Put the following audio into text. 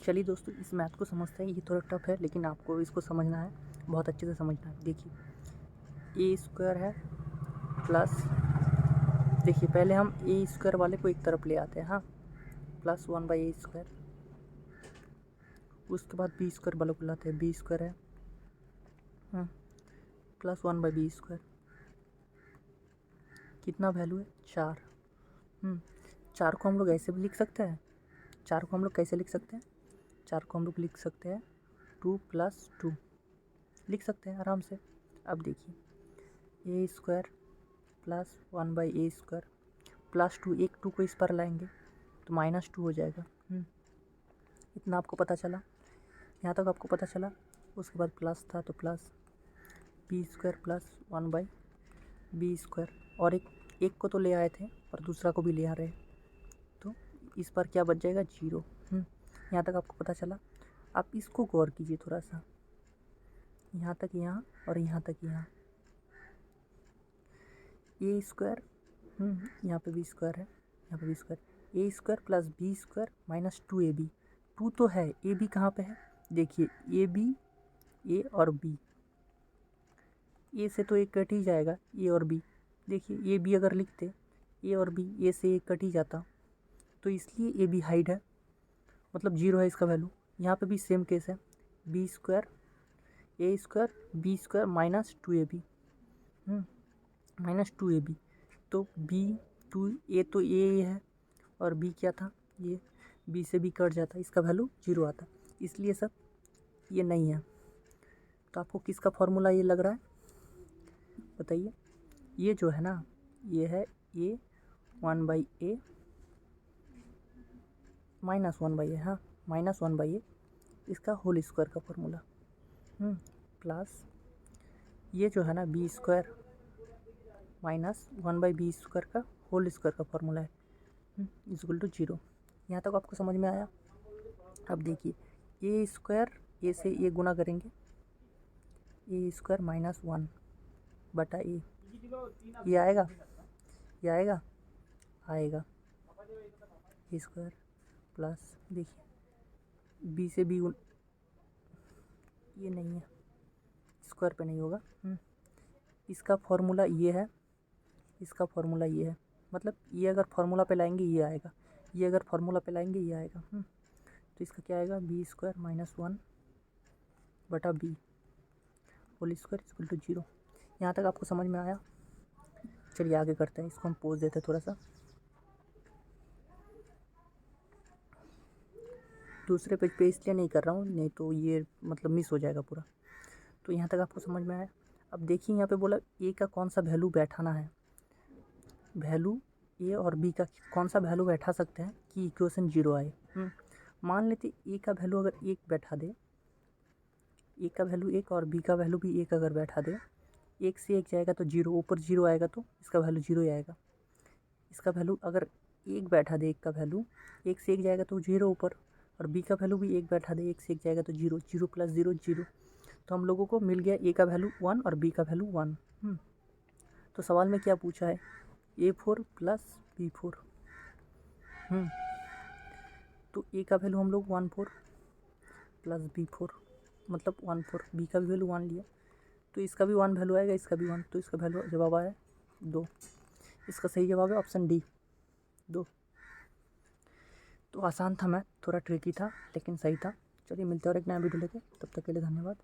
चलिए दोस्तों, इस मैथ को समझते हैं। ये थोड़ा टफ है लेकिन आपको इसको समझना है, बहुत अच्छे से समझना है। देखिए ए स्क्वायर है प्लस, देखिए पहले हम ए स्क्वायर वाले को एक तरफ ले आते हैं, हाँ, प्लस 1/a²। उसके बाद बी स्क्वायर वाले को लाते हैं, बी स्क्वायर है प्लस 1/b²। कितना वैल्यू है? 4। 4 को हम लोग ऐसे भी लिख सकते हैं। 4 को हम लोग कैसे लिख सकते हैं? 4 को हम लोग लिख सकते हैं 2 + 2 लिख सकते हैं आराम से। अब देखिए a² प्लस 1/a² प्लस 2, एक 2 को इस पर लाएंगे तो -2 हो जाएगा। इतना आपको पता चला, यहाँ तक आपको पता चला। उसके बाद प्लस था तो प्लस b² प्लस 1/b², और एक को तो ले आए थे और दूसरा को भी ले आ रहे हैं, तो इस पर क्या बच जाएगा? 0। यहाँ तक आपको पता चला। आप इसको गौर कीजिए थोड़ा सा, यहाँ तक यहाँ और यहाँ तक यहाँ। a², यहाँ पे b² है, यहाँ पे b², a² plus b² minus 2ab। 2 तो है, ab कहाँ पे है? देखिए ab, a और b, a से तो एक कट ही जाएगा, a और b। देखिए ab अगर लिखते, a और b, a से एक कट ही जाता, तो इसलिए ab हाइड है, मतलब 0 है इसका वैल्यू। यहाँ पे भी सेम केस है, b² a² b² minus 2ab, minus 2ab। तो b 2 a तो a है और b क्या था? ये b से b कट जाता, इसका वैल्यू 0 आता, इसलिए सब ये नहीं है। तो आपको किसका फॉर्मूला ये लग रहा है बताइए? ये जो है ना, ये है a 1/a माइनस 1/a, हाँ, माइनस 1/a, इसका होल स्क्वायर का फॉर्मूला, प्लस ये जो है ना b² माइनस 1/b² का होल स्क्वायर का फॉर्मूला है, इक्वल टू 0। यहाँ तक आपको समझ में आया? अब देखिए a² a से a गुना करेंगे, a² माइनस 1/a, ये आएगा, ये आएगा, आएगा a² प्लस, देखिए b से b, ये नहीं है, स्क्वायर पे नहीं होगा। इसका फॉर्मूला ये है, इसका फॉर्मूला ये है, मतलब ये अगर फार्मूला पे लाएंगे ये आएगा, ये अगर फार्मूला पे लाएंगे ये आएगा। तो इसका क्या आएगा? b² minus 1/b whole square equal to 0। यहाँ तक आपको समझ में आया? चलिए आगे करते हैं, इसको हम पोज देते हैं थोड़ा सा। दूसरे पेज पे इसलिए नहीं कर रहा हूँ, नहीं तो ये मतलब मिस हो जाएगा पूरा। तो यहाँ तक आपको समझ में आया? अब देखिए यहाँ पे बोला ए का कौन सा वैल्यू बैठाना है, वैल्यू ए और बी का कौन सा वैल्यू बैठा सकते हैं कि इक्वेशन 0 आए। मान लेते ए का वैल्यू अगर 1 बैठा दे, ए का वैल्यू 1 और बी का वैल्यू भी 1 अगर बैठा दे, 1 से 1 जाएगा तो 0, ऊपर 0 आएगा तो इसका वैल्यू 0 ही आएगा। इसका वैल्यू अगर 1 बैठा दे, 1 का वैल्यू 1 से 1 जाएगा तो 0 ऊपर, और बी का वैल्यू भी 1 बैठा दे, 1 से 1 जाएगा तो 0, 0 प्लस 0 0। तो हम लोगों को मिल गया ए का वैल्यू 1 और बी का वैल्यू 1। तो सवाल में क्या पूछा है? a4 plus b4। तो ए का वैल्यू हम लोग 14 प्लस b4, मतलब 14, बी का भी वैल्यू 1 लिया, तो इसका भी 1 वैल्यू आएगा, इसका भी 1, तो इसका वैल्यू जवाब आया 2। इसका सही जवाब है ऑप्शन डी, 2। तो आसान था, मैथ थोड़ा ट्रिकी था लेकिन सही था। चलिए मिलते हैं और एक नया वीडियो लेके, तब तक के लिए धन्यवाद।